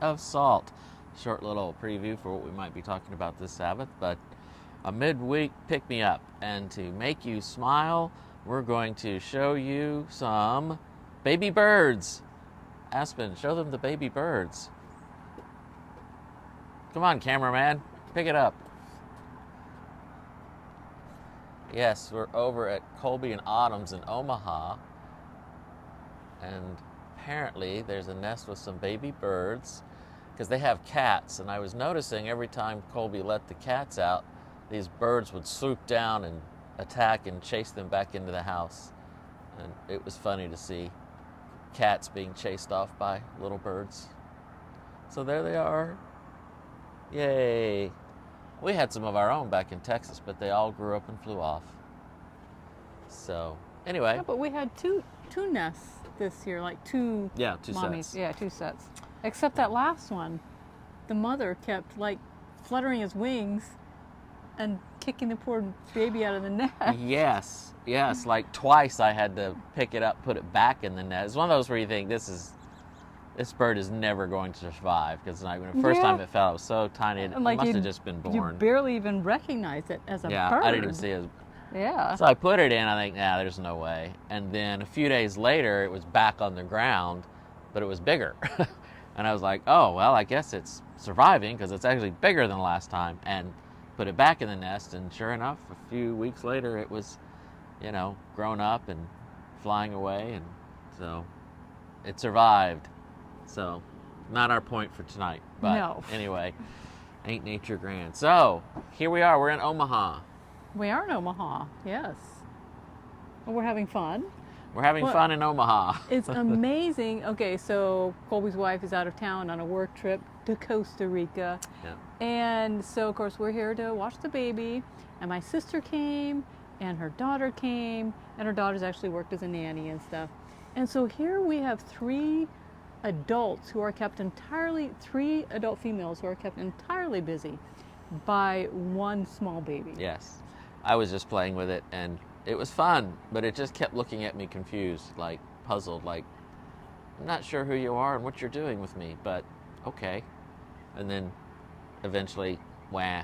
of salt. Short little preview for what we might be talking about this Sabbath, but a midweek pick-me-up. And to make you smile, we're going to show you some baby birds. Aspen, show them the baby birds. Come on, cameraman, pick it up. Yes, we're over at Colby and Autumn's in Omaha, and apparently there's a nest with some baby birds because they have cats, and I was noticing every time Colby let the cats out, these birds would swoop down and attack and chase them back into the house, and it was funny to see cats being chased off by little birds. So there they are. Yay. We had some of our own back in Texas, but they all grew up and flew off. So, anyway. Yeah, but we had two nests this year, like two mommies. Sets. Yeah, 2 sets. Except that last one, the mother kept like fluttering his wings and kicking the poor baby out of the nest. Yes. Like twice I had to pick it up, put it back in the nest. It's one of those where you think this bird is never going to survive, because when the first time it fell, it was so tiny, it like must have just been born. You barely even recognized it as a bird. Yeah, I didn't even see it. Yeah. So I put it in, I think, there's no way. And then a few days later, it was back on the ground, but it was bigger. And I was like, oh, well, I guess it's surviving because it's actually bigger than last time. And put it back in the nest, and sure enough, a few weeks later, it was, grown up and flying away. And so it survived. So, not our point for tonight. But no. Anyway, ain't nature grand. So, here we are. We're in Omaha. We are in Omaha, yes. And we're having fun. We're having fun in Omaha. It's amazing. Okay, so Colby's wife is out of town on a work trip to Costa Rica. Yeah. And so, of course, we're here to watch the baby. And my sister came, and her daughter came, and her daughter's actually worked as a nanny and stuff. And so here we have 3 adults who are kept entirely, 3 adult females who are kept entirely busy by 1 small baby. Yes. I was just playing with it, and it was fun, but it just kept looking at me confused, like puzzled, like, I'm not sure who you are and what you're doing with me, but okay. And then eventually, wah.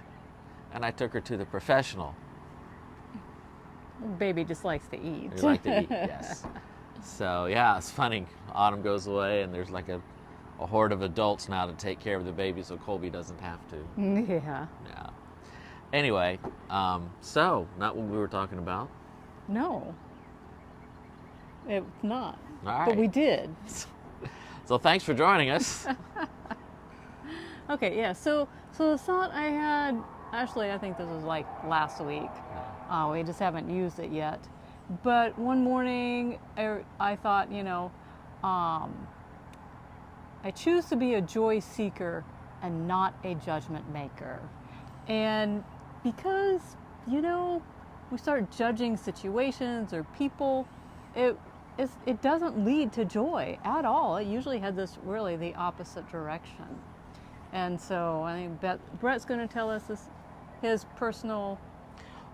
And I took her to the professional. Baby just likes to eat. They like to eat, yes. So, yeah, it's funny. Autumn goes away, and there's like a horde of adults now to take care of the baby, so Colby doesn't have to. Yeah. Yeah. Anyway, so, not what we were talking about. No. It's not. All right. But we did. So thanks for joining us. Okay, yeah, so the thought I had, actually I think this was like last week. We just haven't used it yet. But one morning I thought, I choose to be a joy seeker and not a judgment maker. And because, we start judging situations or people, it doesn't lead to joy at all. It usually has this really the opposite direction. And so I think Brett's going to tell us his personal...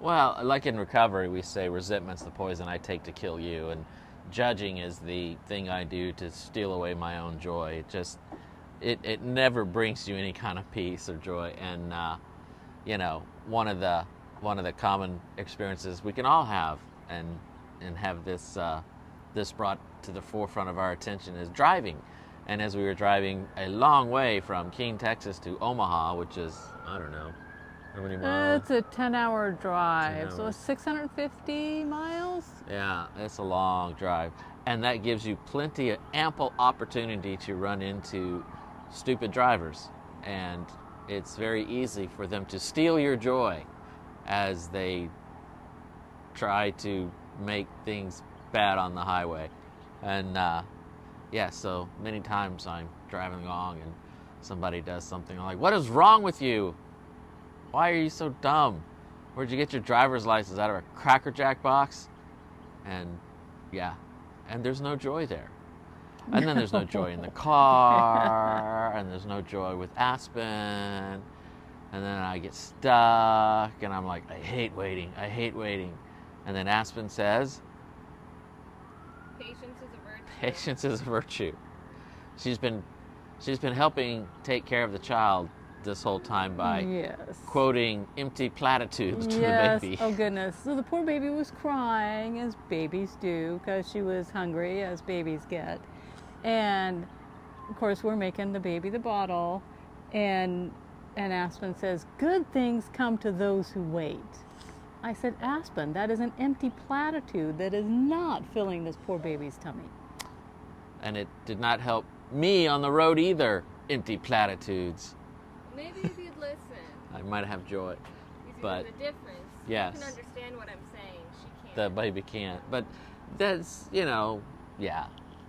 Well, like in recovery, we say resentment's the poison I take to kill you, and judging is the thing I do to steal away my own joy. It never brings you any kind of peace or joy. And one of the common experiences we can all have, and have this brought to the forefront of our attention, is driving. And as we were driving a long way from Keene, Texas to Omaha, which is, I don't know, how many miles? It's a 10-hour drive, so it's 650 miles. Yeah, it's a long drive. And that gives you ample opportunity to run into stupid drivers. And it's very easy for them to steal your joy as they try to make things bad on the highway. And so many times I'm driving along and somebody does something, I'm like, what is wrong with you? Why are you so dumb? Where'd you get your driver's license? Out of a Cracker Jack box? And there's no joy there. And then there's no joy in the car, and there's no joy with Aspen, and then I get stuck, and I'm like, I hate waiting. And then Aspen says, Patience is a virtue. She's been she's been helping take care of the child this whole time by Yes. quoting empty platitudes to Yes. the baby. Oh goodness. So the poor baby was crying, as babies do, because she was hungry, as babies get. And of course, we're making the baby the bottle, and Aspen says, "Good things come to those who wait." I said, "Aspen, that is an empty platitude. That is not filling this poor baby's tummy." And it did not help me on the road either. Empty platitudes. Maybe if you'd listen. I might have joy, You see but the difference. yes. You can understand what I'm saying. She can't. the baby can't. But that's, yeah.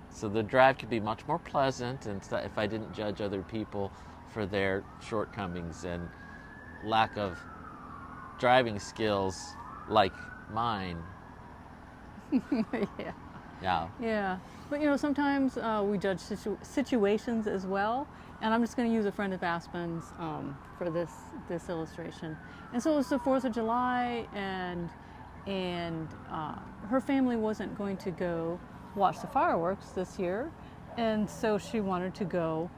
So the drive could be much more pleasant, and if I didn't judge other people for their shortcomings and lack of driving skills like mine. Yeah. Yeah. Yeah. But sometimes we judge situations as well. And I'm just going to use a friend of Aspen's for this illustration. And so it was the 4th of July, and her family wasn't going to go watch the fireworks this year, and so she wanted to go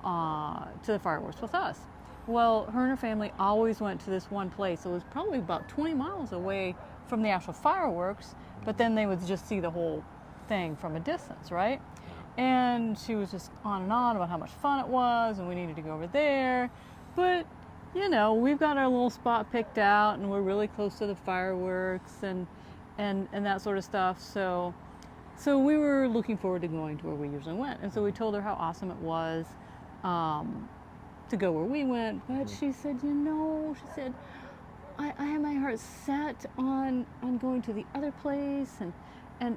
to the fireworks with us. Well, her and her family always went to this one place. It was probably about 20 miles away from the actual fireworks, but then they would just see the whole thing from a distance, right? And she was just on and on about how much fun it was, and we needed to go over there. But, we've got our little spot picked out, and we're really close to the fireworks and that sort of stuff. So we were looking forward to going to where we usually went. And so we told her how awesome it was to go where we went. But she said, I have my heart set on going to the other place, and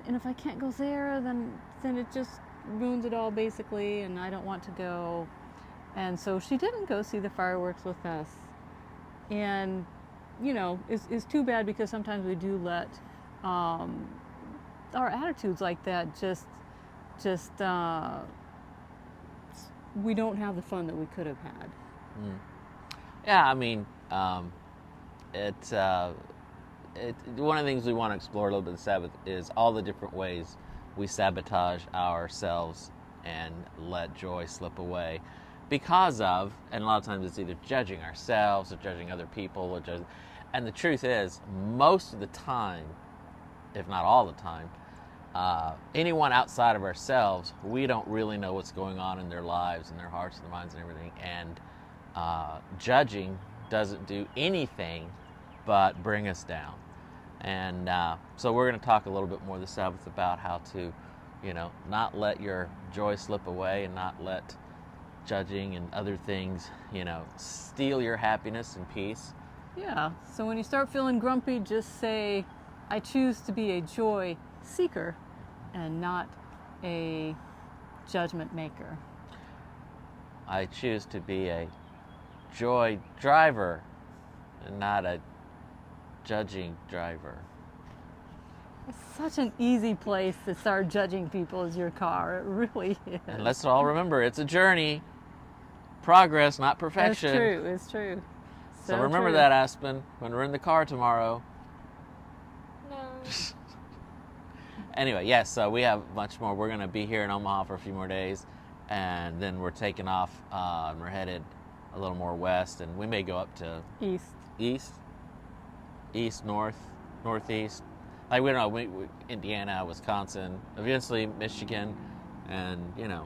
if I can't go there, then it just ruins it all basically, and I don't want to go. And so she didn't go see the fireworks with us. And it's too bad, because sometimes we do let our attitudes like that just we don't have the fun that we could have had. Yeah, I mean, one of the things we want to explore a little bit of Sabbath is all the different ways we sabotage ourselves and let joy slip away because of, and a lot of times it's either judging ourselves or judging other people, and the truth is, most of the time, if not all the time, anyone outside of ourselves, we don't really know what's going on in their lives and their hearts and their minds and everything, and judging doesn't do anything but bring us down. And so we're going to talk a little bit more this Sabbath about how to, not let your joy slip away, and not let judging and other things, steal your happiness and peace. Yeah, so when you start feeling grumpy, just say, "I choose to be a joy seeker and not a judgment maker." I choose to be a joy driver and not a judging driver. It's such an easy place to start judging people, as your car. It really is. And let's all remember, it's a journey. Progress, not perfection. It's true. So remember that, Aspen, when we're in the car tomorrow. No. Anyway, yes, so we have much more. We're going to be here in Omaha for a few more days, and then we're taking off, and we're headed a little more west, and we may go up to east, north, northeast. Like, we don't know, Indiana, Wisconsin, eventually Michigan, and,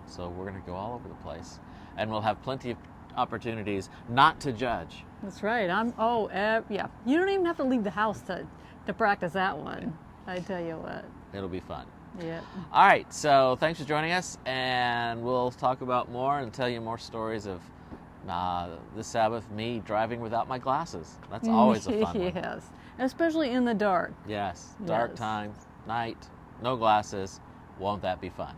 so we're going to go all over the place. And we'll have plenty of opportunities not to judge. That's right. Yeah. You don't even have to leave the house to practice that one. I tell you what. It'll be fun. Yeah. All right, so thanks for joining us, and we'll talk about more and tell you more stories of this Sabbath, me driving without my glasses. That's always a fun one. Yes, especially in the dark. Yes, dark Yes. time, night, no glasses. Won't that be fun?